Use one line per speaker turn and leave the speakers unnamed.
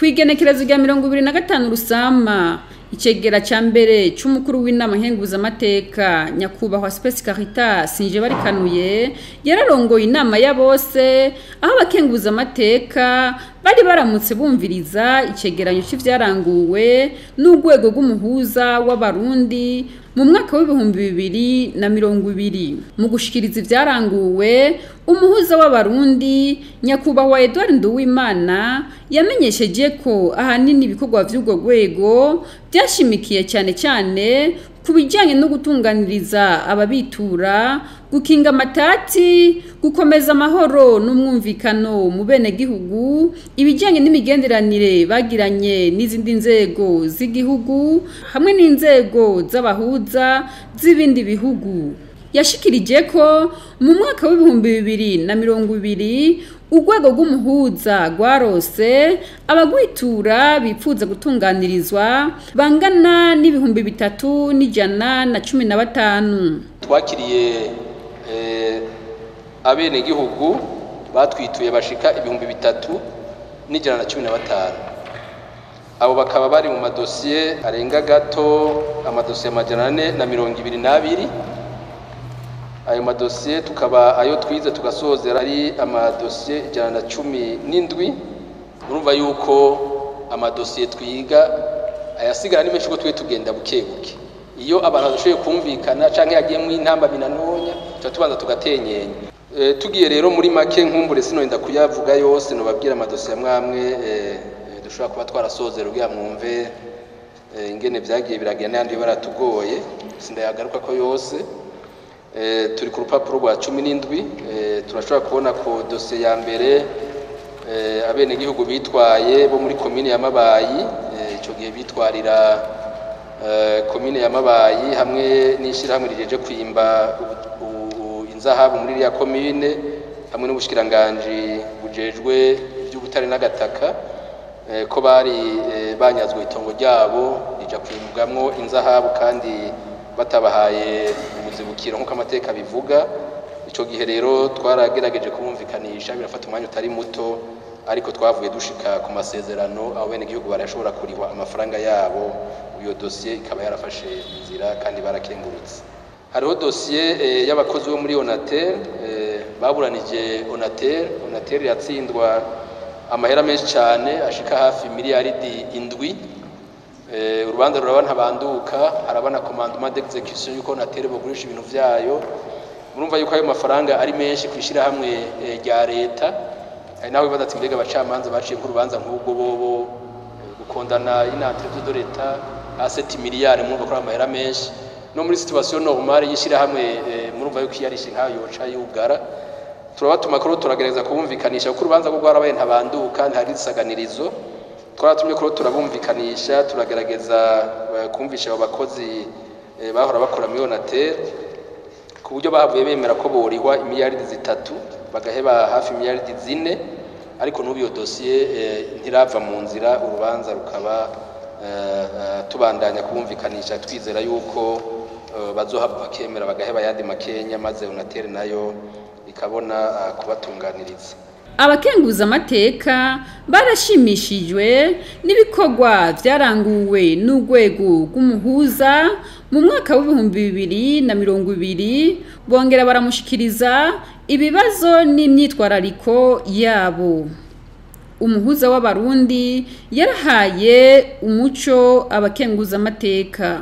Kwigenekerezo rya 25 Rusama icegera ca mbere c'umukuru w'inama nkenguzamateka nyakubahwa Space Caritas Sinjebarikanuye yararongoye inama ya bose aho abakenguzamateka bari baramutse bumviriza icegeranyo c'ivyaranguwe n'urwego rw'umuhuza w'abarundi mu mwaka w'2020 mu gushikiriza ivyaranguwe umuhuza w'abarundi nyakubahwa Edouard Nduwimana yamenyesheje ko ahanini ibikorwa vy'urwo rwego byashimikiye cyane kubijyanye no gutunganiriza ababitura gukinga amatati gukomeza amahoro n'umwumvikano mu bene gihugu ibijyanye n'imigenderanire bagiranye n'izindi nzego z'igihugu hamwe n'inzego z'abahuza z'ibindi bihugu. Yashikirije ko mu mwaka w'2020 urwego rw'umuhuza rwarose abagwitura bipfuza gutunganirizwa bangana n'ibihumbi 3,115.
Twakiriye abene gihugu batwituye bashika ibihumbi 3,115. Abo bakaba bari mu madosiye arenga gato amadosiye 422. Ayo madosiye tukaba ayo twize tugasozera ari amadosiye 117. Urumva yuko amadosiye twiga ayasigara ni menshi ko twe tugenda bukebuke. Iyo abantu bashoboye kumvikana canke yagiye mu intamba binanonya tubanza tugatenyenya. Tugiye rero muri make nkumbure sinorinda kuyavuga yose no babwira amadosiye amwamwe dushobora kuba twarasozera ugiye mwumve ingene vyagiye biragenda yandi baratugoye sindayagaruka ko yose. Turi ku rupapuro rwa 17 turashobora kubona ko dosiye ya mbere abene gihugu bitwaye bo muri commune ya Mabayi ico gihe bitwarira commune ya Mabayi hamwe n'ishirahamwe rijeje kwimba inzahabu muri ya commune hamwe n'ubushikiranganje bujejwe ivy'ubutare n'agataka ko bari banyazwe itongo ryabo rija kwimbwamwo inzahabu kandi batabahaye umuzibukiro nkuko amateka bivuga. Ico gihe rero twaragerageje kumumvikanisha birafata umwanya utari muto ariko twavuye dushika ku masezerano abo bene gihugu barashobora kurihwa amafaranga yabo. Iyo dossier ikaba yarafashe inzira kandi barakengurutse. Hariho dossier y'abakozi bo muri Onatel baburanije Onatel yatsindwa amahera menshi cyane ashika hafi miliyaridi 7. Urubanza rurabana ntabanduka harabana commandement d'execution yuko Onatel bogurisha ibintu vyayo. Murumva yuko ayo mafaranga ari menshi kwishira hamwe rya leta nawe bazati mbega abacamanza baciye nk'urubanza nk'ubwo bobo gukondana inantre de leta a 7 miliyari murumva ko amahera menshi no muri situation normale yishira hamwe murumva yuko yarishe nkayo yoca yugara. Turabatuma ko turagereza kubumvikanisha ko urubanza rwo rwarabaye ntabanduka ntari isaganirizo. Twaratumye ko turabumvikanisha turagerageza kumvisha abo bakozi bahora bakora muri Onatel ku buryo bahavuye bemera ko borihwa imiliyaridi 3 bagaheba hafi imiliyaridi 4 ariko n'ubu iyo dossier ntirava mu nzira urubanza rukaba tubandanya kubumvikanisha twizera yuko bazohava bakemera bagaheba yandi makenya maze Onatel nayo ikabona kubatunganiriza.
Abakenguza amateka barashimishijwe n'ibikorwa vyaranguwe n'urwego rw'umuhuza mu mwaka w'2020 bongera baramushikiriza ibibazo n'imyitwarariko yabo. Umuhuza w'abarundi yarahaye umuco abakenguza amateka.